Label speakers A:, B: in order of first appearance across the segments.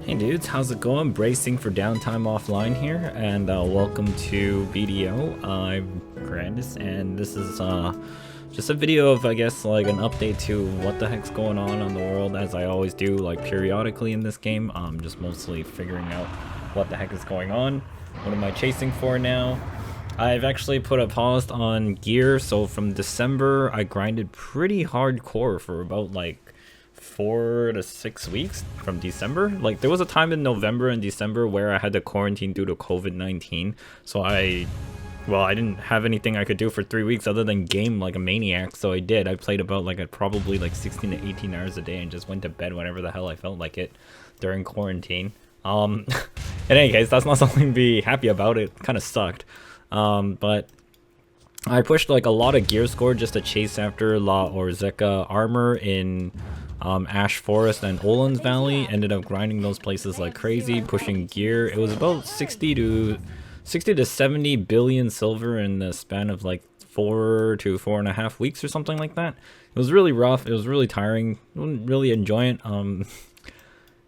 A: Hey dudes, how's it going? Bracing for downtime offline here, and welcome to BDO. I'm Kyrandis, and this is just a video of, I guess, like an update to what the heck's going on the world, as I always do, like periodically in this game. Just mostly figuring out what the heck is going on. What am I chasing for now? I've actually put a pause on gear, so from December I grinded pretty hardcore for about like 4 to 6 weeks from December. Like there was a time in November and December where I had to quarantine due to COVID-19, so I didn't have anything I could do for 3 weeks other than game like a maniac. So I played about like probably like 16 to 18 hours a day and just went to bed whenever the hell I felt like it during quarantine. In any case, that's not something to be happy about. It kind of sucked. But I pushed like a lot of gear score just to chase after La Orzeka armor in Ash Forest and Olin's Valley. Ended up grinding those places like crazy, pushing gear. It was about 60 to 70 billion silver in the span of like 4 to 4.5 weeks or something like that. It was really rough. It was really tiring. I wouldn't really enjoy it.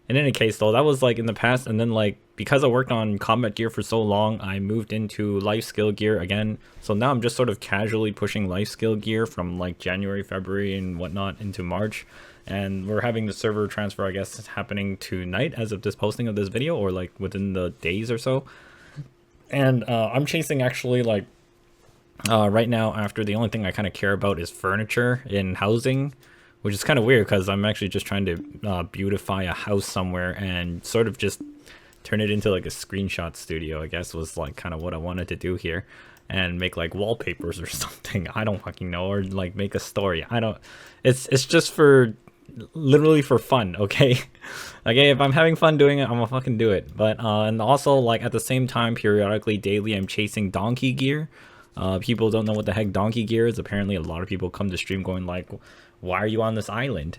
A: In any case though, that was like in the past, and then like because I worked on combat gear for so long, I moved into life skill gear again. So now I'm just sort of casually pushing life skill gear from like January, February and whatnot into March. And we're having the server transfer, I guess, happening tonight as of this posting of this video, or like within the days or so. And I'm chasing actually like right now, after the only thing I kind of care about is furniture in housing, which is kind of weird because I'm actually just trying to beautify a house somewhere and sort of just turn it into like a screenshot studio, I guess, was like kind of what I wanted to do here, and make like wallpapers or something. I don't fucking know, or like make a story. I don't. It's just for literally for fun, okay? Okay, if I'm having fun doing it, I'm gonna fucking do it. But and also like at the same time, periodically, daily, I'm chasing donkey gear. People don't know what the heck donkey gear is. Apparently a lot of people come to stream going like, why are you on this island?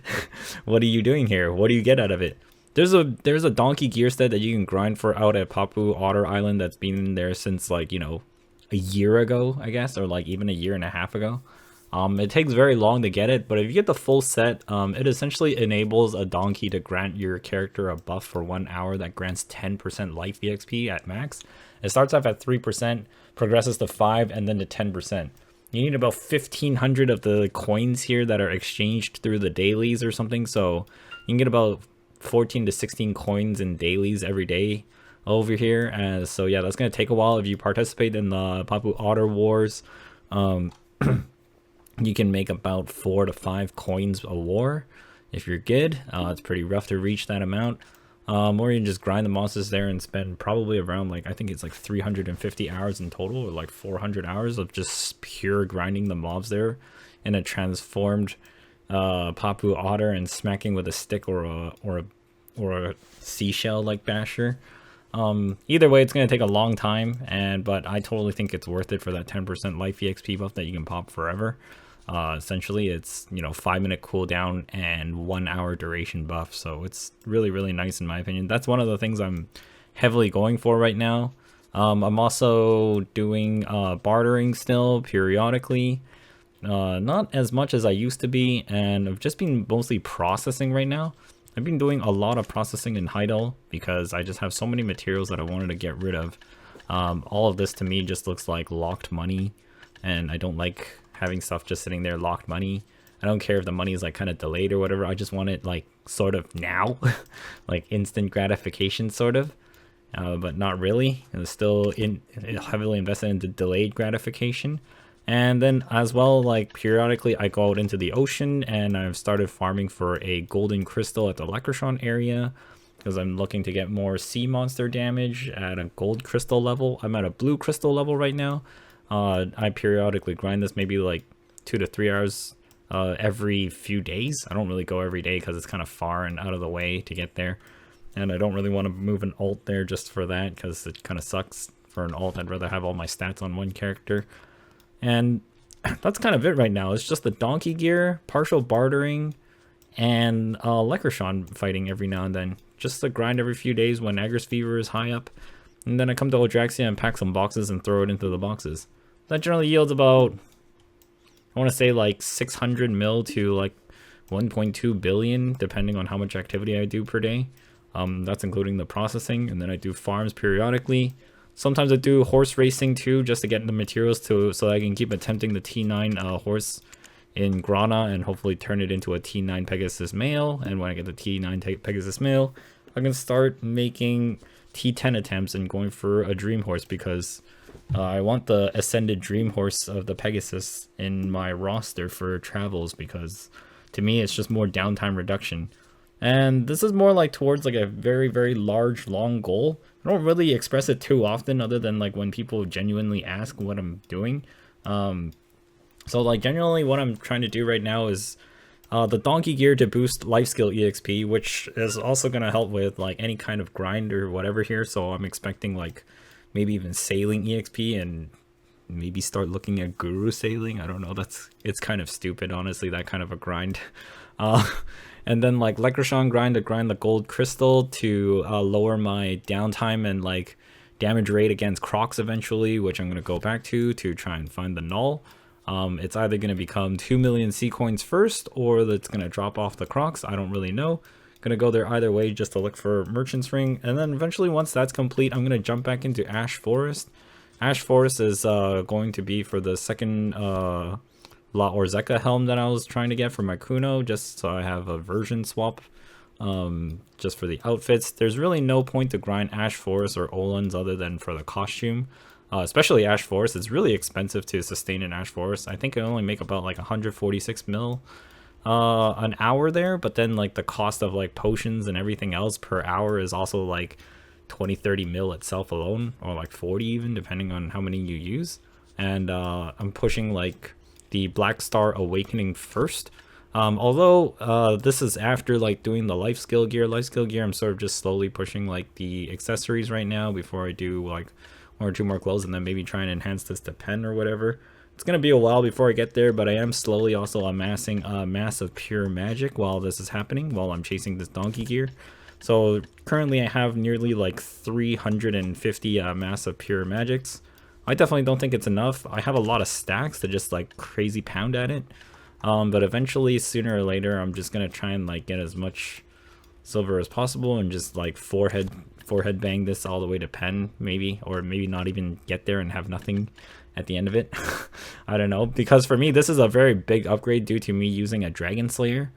A: What are you doing here? What do you get out of it? There's a donkey gear set that you can grind for out at Papu Otter Island that's been there since like, you know, a year ago, I guess, or like even a year and a half ago. It takes very long to get it, but if you get the full set, it essentially enables a donkey to grant your character a buff for 1 hour that grants 10% life EXP at max. It starts off at 3%, progresses to 5, and then to 10%. You need about 1,500 of the coins here that are exchanged through the dailies or something, so you can get about 14 to 16 coins in dailies every day over here. So yeah, that's going to take a while. If you participate in the Papu Otter Wars, you can make about 4 to 5 coins a war if you're good. It's pretty rough to reach that amount. Or you can just grind the monsters there and spend probably around like, I think it's like 350 hours in total, or like 400 hours of just pure grinding the mobs there in a transformed Papu Otter and smacking with a stick or a seashell like basher. Either way, it's going to take a long time, but I totally think it's worth it for that 10% life EXP buff that you can pop forever. Essentially, it's, you know, 5-minute cooldown and 1 hour duration buff, so it's really, really nice in my opinion. That's one of the things I'm heavily going for right now. I'm also doing bartering still periodically, not as much as I used to be, and I've just been mostly processing right now. I've been doing a lot of processing in Heidel because I just have so many materials that I wanted to get rid of. All of this to me just looks like locked money, and I don't like having stuff just sitting there locked money. I don't care if the money is like kind of delayed or whatever. I just want it like sort of now, like instant gratification sort of, but not really. It's still heavily invested into delayed gratification. And then as well, like periodically I go out into the ocean and I've started farming for a golden crystal at the Lekrashon area because I'm looking to get more sea monster damage at a gold crystal level. I'm at a blue crystal level right now. I periodically grind this maybe like 2 to 3 hours every few days. I don't really go every day because it's kind of far and out of the way to get there. And I don't really want to move an alt there just for that because it kind of sucks for an alt. I'd rather have all my stats on one character. And that's kind of it right now. It's just the donkey gear, partial bartering, and Lekrashon fighting every now and then. Just the grind every few days when Agris Fever is high up. And then I come to Odraxia and pack some boxes and throw it into the boxes. That generally yields about, I want to say like 600 mil to like 1.2 billion, depending on how much activity I do per day. That's including the processing, and then I do farms periodically. Sometimes I do horse racing too, just to get the materials so I can keep attempting the T9 horse in Grana and hopefully turn it into a T9 Pegasus male. And when I get the T9 Pegasus male, I can start making T10 attempts and going for a dream horse, because I want the ascended dream horse of the Pegasus in my roster for travels, because to me it's just more downtime reduction. And this is more like towards like a very, very large, long goal. I don't really express it too often, other than like when people genuinely ask what I'm doing. So like generally what I'm trying to do right now is the donkey gear to boost life skill EXP, which is also going to help with like any kind of grind or whatever here. So I'm expecting like maybe even sailing EXP, and maybe start looking at guru sailing. I don't know, it's kind of stupid, honestly, that kind of a grind. And then like Lekrashan grind to grind the gold crystal to lower my downtime and like damage rate against Crocs eventually, which I'm going to go back to try and find the null. It's either going to become 2 million C coins first, or that's going to drop off the Crocs. I don't really know. Going to go there either way just to look for Merchant's Ring. And then eventually once that's complete, I'm going to jump back into Ash Forest. Ash Forest is going to be for the second La Orzeka helm that I was trying to get for my Kuno, just so I have a version swap just for the outfits. There's really no point to grind Ash Forest or Olans other than for the costume. Especially Ash Forest, it's really expensive to sustain an Ash Forest. I think I only make about like 146 mil an hour there, but then like the cost of like potions and everything else per hour is also like 20-30 mil itself alone, or like 40 even, depending on how many you use. And I'm pushing like the Black Star Awakening first. Although this is after like doing the life skill gear, I'm sort of just slowly pushing like the accessories right now before I do like 1 or 2 more clothes, and then maybe try and enhance this to pen or whatever. It's gonna be a while before I get there, but I am slowly also amassing a mass of pure magic while this is happening, while I'm chasing this donkey gear. So currently I have nearly like 350 mass of pure magics. I definitely don't think it's enough. I have a lot of stacks to just like crazy pound at it. But eventually, sooner or later, I'm just gonna try and like get as much silver as possible and just like forehead bang this all the way to pen, maybe, or maybe not even get there and have nothing at the end of it. I don't know, because for me this is a very big upgrade due to me using a Dragon Slayer.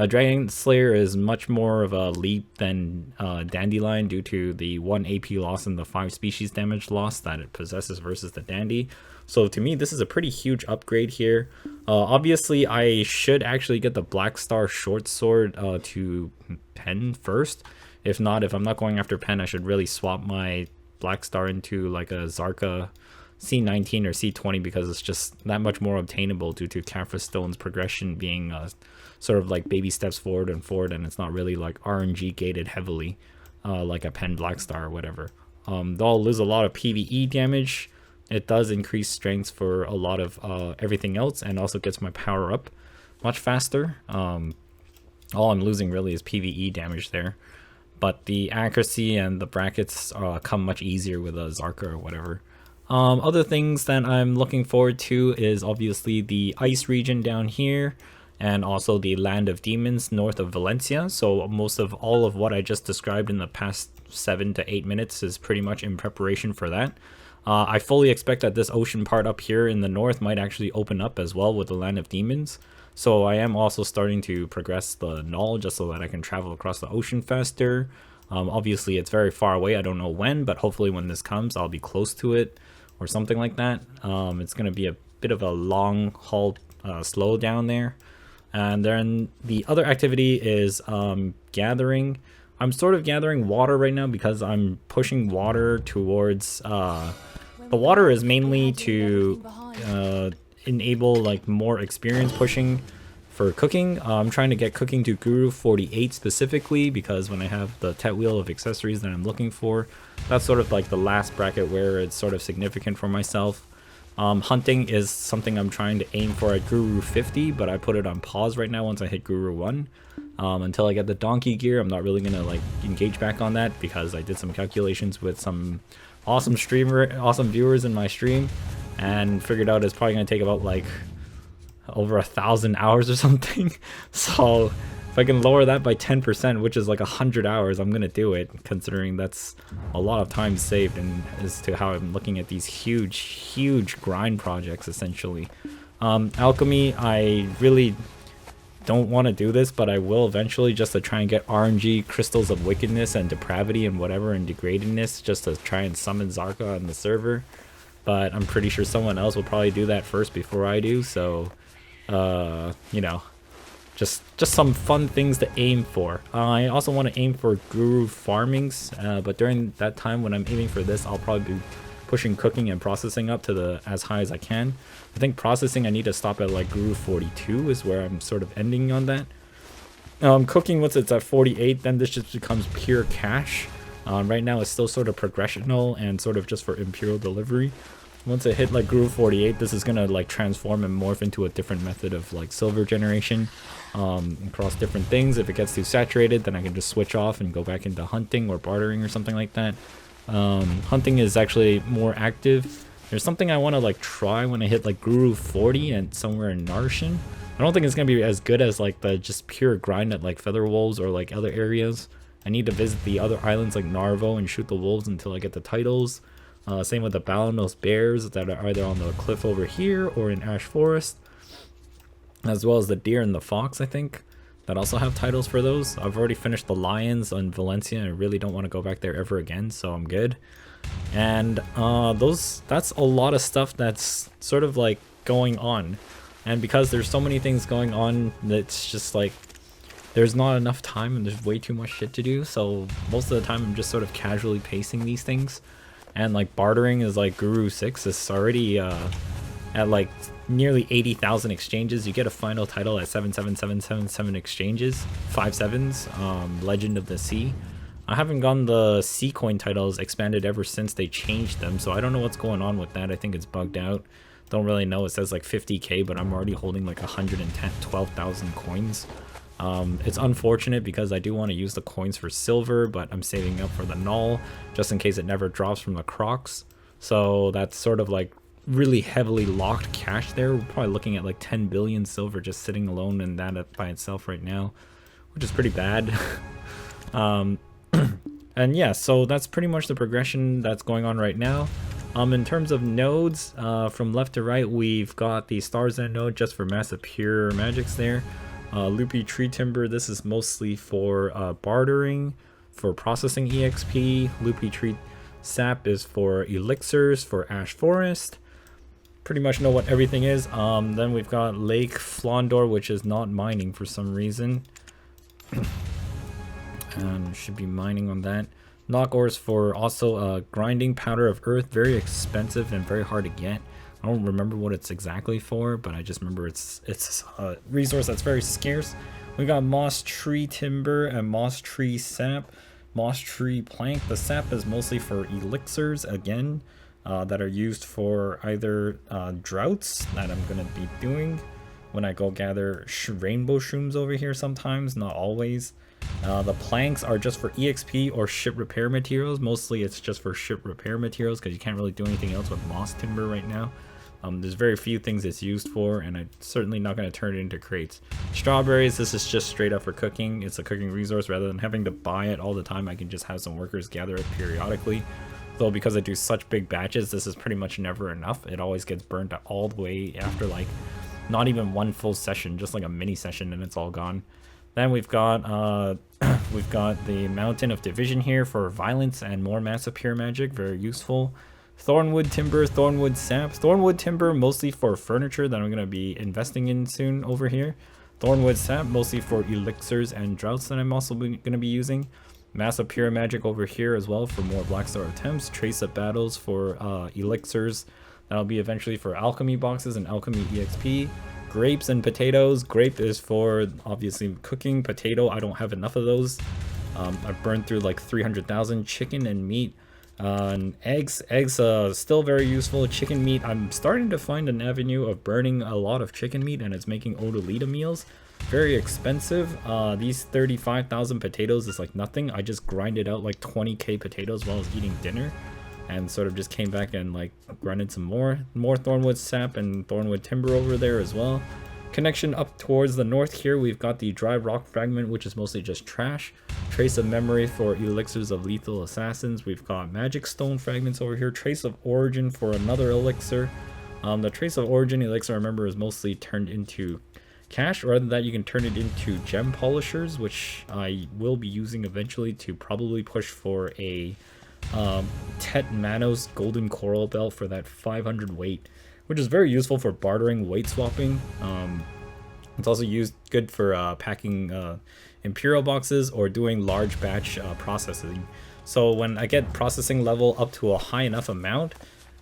A: Dragon Slayer is much more of a leap than Dandelion due to the 1 AP loss and the 5 species damage loss that it possesses versus the Dandy. So to me this is a pretty huge upgrade here. Obviously I should actually get the Black Star Short Sword to pen first. If not, if I'm not going after pen, I should really swap my Black Star into like a Zarka C19 or C20, because it's just that much more obtainable due to Kafra Stone's progression being sort of like baby steps forward, and it's not really like RNG gated heavily like a pen Black Star or whatever. They'll lose a lot of PvE damage. It does increase strengths for a lot of everything else, and also gets my power up much faster. All I'm losing really is PvE damage there. But the accuracy and the brackets come much easier with a Zarka or whatever. Other things that I'm looking forward to is obviously the ice region down here, and also the Land of Demons north of Valencia. So most of all of what I just described in the past 7 to 8 minutes is pretty much in preparation for that. I fully expect that this ocean part up here in the north might actually open up as well with the Land of Demons. So I am also starting to progress the null just so that I can travel across the ocean faster. Obviously it's very far away, I don't know when, but hopefully when this comes I'll be close to it or something like that. It's going to be a bit of a long haul slow down there. And then the other activity is gathering. I'm sort of gathering water right now because I'm pushing water towards the water is mainly to enable like more experience pushing for cooking. I'm trying to get cooking to Guru 48 specifically, because when I have the Tet Wheel of accessories that I'm looking for, that's sort of like the last bracket where it's sort of significant for myself. Hunting is something I'm trying to aim for at Guru 50, but I put it on pause right now once I hit Guru 1. Until I get the donkey gear, I'm not really gonna like engage back on that, because I did some calculations with some awesome viewers in my stream and figured out it's probably gonna take about like over 1,000 hours or something. So if I can lower that by 10%, which is like 100 hours, I'm gonna do it, considering that's a lot of time saved, and as to how I'm looking at these huge grind projects, essentially. Alchemy, I really don't want to do this, but I will eventually, just to try and get RNG, Crystals of Wickedness, and Depravity, and whatever, and Degradedness, just to try and summon Zarka on the server. But I'm pretty sure someone else will probably do that first before I do, so, you know, just some fun things to aim for. I also want to aim for Guru farmings, but during that time when I'm aiming for this, I'll probably be pushing cooking and processing up to the as high as I can. I think processing, I need to stop at like Guru 42 is where I'm sort of ending on that. Cooking, once it's at 48, then this just becomes pure cash. Right now it's still sort of progressional and sort of just for Imperial delivery. Once it hit like Guru 48, this is gonna like transform and morph into a different method of like silver generation across different things. If it gets too saturated, then I can just switch off and go back into hunting or bartering or something like that. Hunting is actually more active. There's something I want to like try when I hit like Guru 40 and somewhere in Narshan. I don't think it's gonna be as good as like the just pure grind at like Feather Wolves or like other areas. I need to visit the other islands like Narvo and shoot the wolves until I get the titles. Same with the Balanos bears that are either on the cliff over here or in Ash Forest, as well as the deer and the fox, I think, that also have titles for those. I've already finished the lions on Valencia and I really don't want to go back there ever again, so I'm good. And that's a lot of stuff that's sort of like going on, and because there's so many things going on, it's just like there's not enough time and there's way too much shit to do, so most of the time I'm just sort of casually pacing these things. And like bartering is like Guru 6 is already at like nearly 80,000 exchanges. You get a final title at 77777 exchanges, 5/7s, Legend of the Sea. I haven't gotten the Sea coin titles expanded ever since they changed them, so I don't know what's going on with that. I think it's bugged out. Don't really know. It says like 50k, but I'm already holding like 12,000 coins. It's unfortunate because I do want to use the coins for silver, but I'm saving up for the null just in case it never drops from the crocs. So that's sort of like really heavily locked cash there. We're probably looking at like 10 billion silver just sitting alone in that by itself right now, which is pretty bad. And yeah, so that's pretty much the progression that's going on right now. In terms of nodes, from left to right, we've got the Stars End node just for massive pure magics there. Loopy Tree Timber, this is mostly for bartering, for processing EXP. Loopy Tree Sap is for elixirs, for Ash Forest. Pretty much know what everything is. Then we've got Lake Flondor, which is not mining for some reason. Should be mining on that. Knock ores for also grinding powder of earth, very expensive and very hard to get. I don't remember what it's exactly for, but I just remember it's a resource that's very scarce. We got moss tree timber and moss tree sap, moss tree plank. The sap is mostly for elixirs again, that are used for either droughts that I'm gonna be doing when I go gather rainbow shrooms over here sometimes, not always. The planks are just for EXP or ship repair materials. Mostly it's just for ship repair materials because you can't really do anything else with moss timber right now. There's very few things it's used for, and I'm certainly not going to turn it into crates. Strawberries, this is just straight up for cooking. It's a cooking resource. Rather than having to buy it all the time, I can just have some workers gather it periodically. Though because I do such big batches, this is pretty much never enough. It always gets burnt all the way after like not even one full session, just like a mini session, and it's all gone. Then we've got the Mountain of Division here for violence and more massive pure magic, very useful. Thornwood timber, thornwood sap. Thornwood timber mostly for furniture that I'm going to be investing in soon over here. Thornwood sap mostly for elixirs and droughts that I'm also going to be using. Massive pure magic over here as well for more Black Star attempts. Trace of battles for elixirs. That'll be eventually for alchemy boxes and alchemy EXP. Grapes and potatoes. Grape is for obviously cooking. Potato, I don't have enough of those. I've burned through like 300,000. Chicken and meat. And eggs still very useful. Chicken meat, I'm starting to find an avenue of burning a lot of chicken meat, and it's making Odolita meals. Very expensive. These 35,000 potatoes is like nothing. I just grinded out like 20k potatoes while I was eating dinner, and sort of just came back and like grinded some more thornwood sap and thornwood timber over there as well. Connection up towards the north here, we've got the dry rock fragment, which is mostly just trash. Trace of memory for elixirs of lethal assassins. We've got magic stone fragments over here. Trace of origin for another elixir. The trace of origin elixir, I remember, is mostly turned into cash, or other than that, you can turn it into gem polishers, which I will be using eventually to probably push for a Tet Manos golden coral belt for that 500 weight, which is very useful for bartering, weight swapping. It's also used good for packing imperial boxes or doing large batch processing. So when I get processing level up to a high enough amount,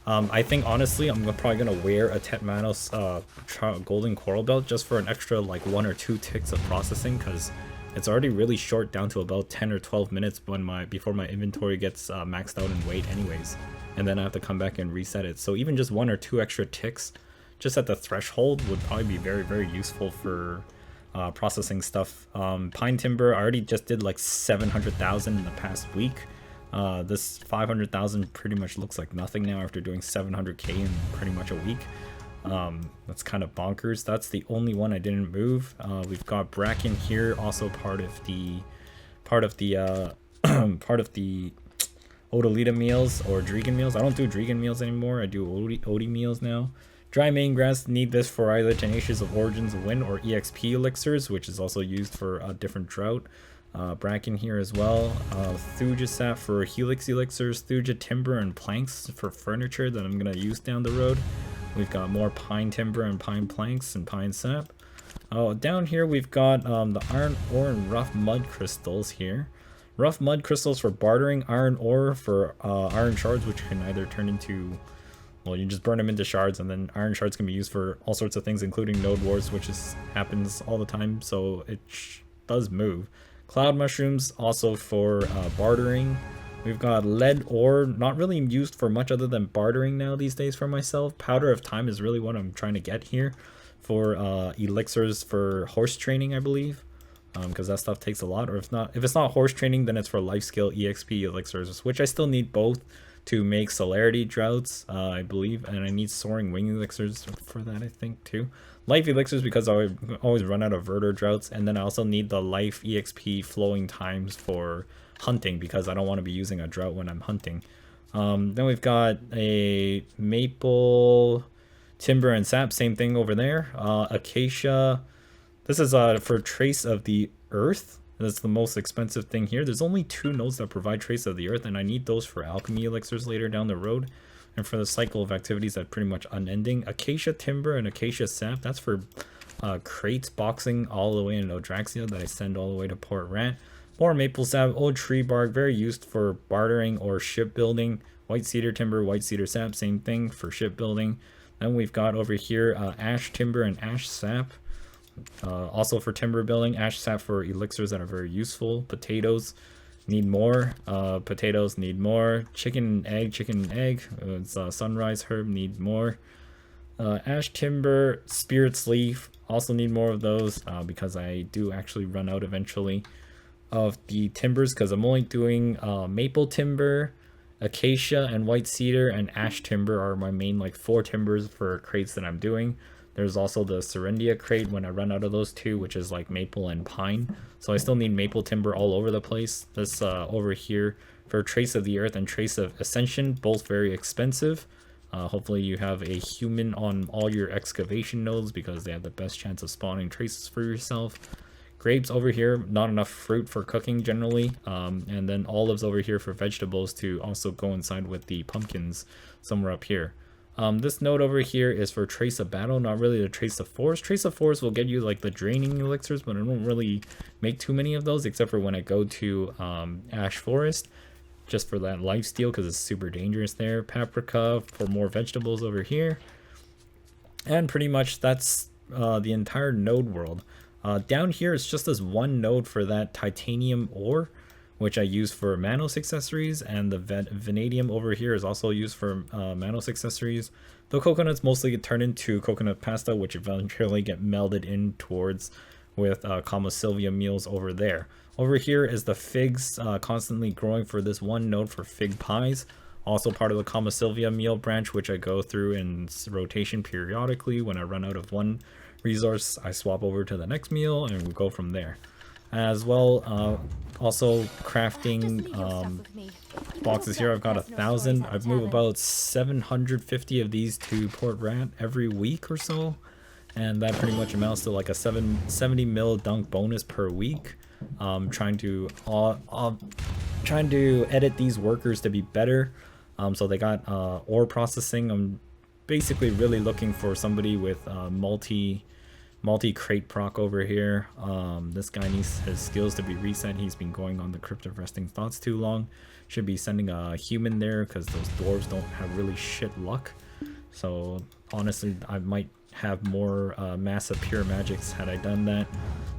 A: I think honestly I'm probably gonna wear a Tet Manos golden coral belt just for an extra like 1 or 2 ticks of processing, because it's already really short, down to about 10 or 12 minutes before my inventory gets maxed out in weight anyways, and then I have to come back and reset it. So even just 1 or 2 extra ticks just at the threshold would probably be very, very useful for processing stuff. Pine timber, I already just did like 700,000 in the past week. This 500,000 pretty much looks like nothing now after doing 700k in pretty much a week. That's kind of bonkers. That's the only one I didn't move. We've got bracken here, also part of the Odolita meals or Dregan meals. I don't do Dregan meals anymore. I do Odi meals now. Dry main grass, need this for either Tenacious of Origins Wind or EXP elixirs, which is also used for a different drought. Bracken here as well. Thuja sap for helix elixirs, Thuja timber and planks for furniture that I'm going to use down the road. We've got more pine timber and pine planks and pine sap. Down here we've got the iron ore and rough mud crystals here. Rough mud crystals for bartering, iron ore for iron shards, which can either turn into, well, you just burn them into shards, and then iron shards can be used for all sorts of things, including node wars, which happens all the time, so it does move. Cloud mushrooms also for bartering. We've got lead ore, not really used for much other than bartering now these days for myself. Powder of time is really what I'm trying to get here for elixirs for horse training, I believe, because that stuff takes a lot. Or if it's not horse training, then it's for life skill EXP elixirs, which I still need both to make celerity droughts, I believe, and I need soaring wing elixirs for that, I think, too. Life elixirs because I always run out of Verter droughts, and then I also need the life EXP flowing times for hunting because I don't want to be using a drought when I'm hunting. Then we've got a maple, timber, and sap, same thing over there. Acacia, this is for trace of the earth. That's the most expensive thing here. There's only 2 nodes that provide trace of the earth, and I need those for alchemy elixirs later down the road. And for the cycle of activities that pretty much unending. Acacia timber and acacia sap, that's for crates boxing all the way in Odraxia that I send all the way to Port Rant. More maple sap, old tree bark, very used for bartering or shipbuilding. White cedar timber, white cedar sap, same thing for shipbuilding. Then we've got over here ash timber and ash sap. Also for timber building, ash sap for elixirs that are very useful. Potatoes need more. Potatoes need more. Chicken and egg. It's sunrise herb, need more. Ash timber, spirit's leaf, also need more of those because I do actually run out eventually of the timbers, because I'm only doing maple timber, acacia, and white cedar, and ash timber are my main like 4 timbers for crates that I'm doing. There's also the Serendia crate when I run out of those 2, which is like maple and pine. So I still need maple timber all over the place. This over here for Trace of the Earth and Trace of Ascension, both very expensive. Hopefully you have a human on all your excavation nodes because they have the best chance of spawning traces for yourself. Grapes over here, not enough fruit for cooking generally. And then olives over here for vegetables to also go inside with the pumpkins somewhere up here. This node over here is for Trace of Battle, not really the Trace of Forest. Trace of Forest will get you like the draining elixirs, but I don't really make too many of those except for when I go to Ash Forest, just for that lifesteal because it's super dangerous there. Paprika for more vegetables over here. And pretty much that's the entire node world. Down here it's just this one node for that titanium ore, which I use for Manos accessories, and the vanadium over here is also used for Manos accessories. The coconuts mostly get turned into coconut pasta, which eventually get melded in towards with Kama Sylvia meals over there. Over here is the figs constantly growing for this one node for fig pies. Also part of the Kama Sylvia meal branch, which I go through in rotation periodically when I run out of one resource, I swap over to the next meal and we go from there. As well, also crafting boxes here. I've got 1,000. I've moved about 750 of these to Port Rat every week or so, and that pretty much amounts to like a 70 mil dunk bonus per week. Trying to edit these workers to be better. So they got ore processing. I'm basically really looking for somebody with multi crate proc over here. This guy needs his skills to be reset. He's been going on the Crypt of Resting Thoughts too long. Should be sending a human there because those dwarves don't have really shit luck. So honestly, I might have more massive pure magics had I done that.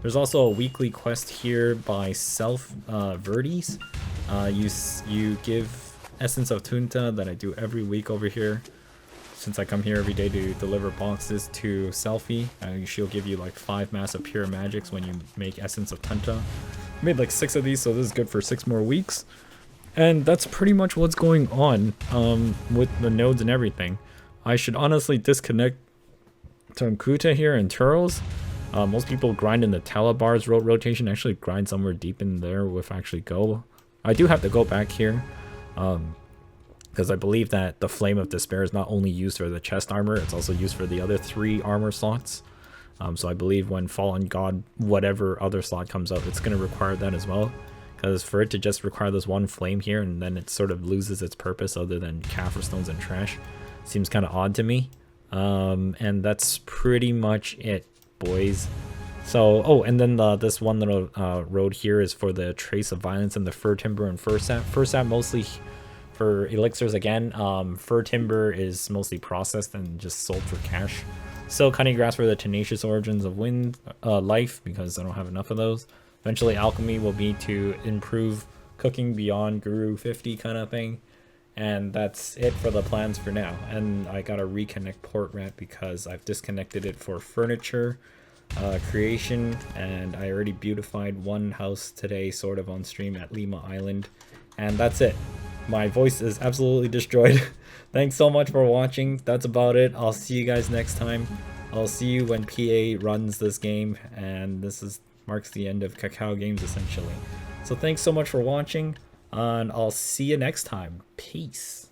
A: There's also a weekly quest here by Self Verdes. You give Essence of Tunta that I do every week over here. Since I come here every day to deliver boxes to Selfie, she'll give you like 5 massive pure magics when you make Essence of Tunta. I made like 6 of these, so this is good for 6 more weeks. And that's pretty much what's going on with the nodes and everything. I should honestly disconnect Tonkuta here and Turos. Most people grind in the Talabar's rotation, actually grind somewhere deep in there with actually go. I do have to go back here. Because I believe that the Flame of Despair is not only used for the chest armor, it's also used for the other 3 armor slots. So I believe when Fallen God, whatever other slot comes up, it's going to require that as well. Because for it to just require this one flame here and then it sort of loses its purpose other than Kaffir stones and trash, seems kind of odd to me. And that's pretty much it, boys. So, oh, and then this one little road here is for the Trace of Violence and the Fur Timber and Fur Sap. Fur Sap mostly for elixirs again. Fur Timber is mostly processed and just sold for cash. Silk Honey Grass for the Tenacious Origins of Wind Life, because I don't have enough of those. Eventually Alchemy will be to improve cooking beyond Guru 50 kind of thing. And that's it for the plans for now. And I gotta reconnect Port Rat because I've disconnected it for furniture creation, and I already beautified one house today sort of on stream at Lima Island. And that's it. My voice is absolutely destroyed. Thanks so much for watching. That's about it. I'll see you guys next time. I'll see you when PA runs this game, and this marks the end of Cacao Games essentially. So thanks so much for watching, and I'll see you next time. Peace.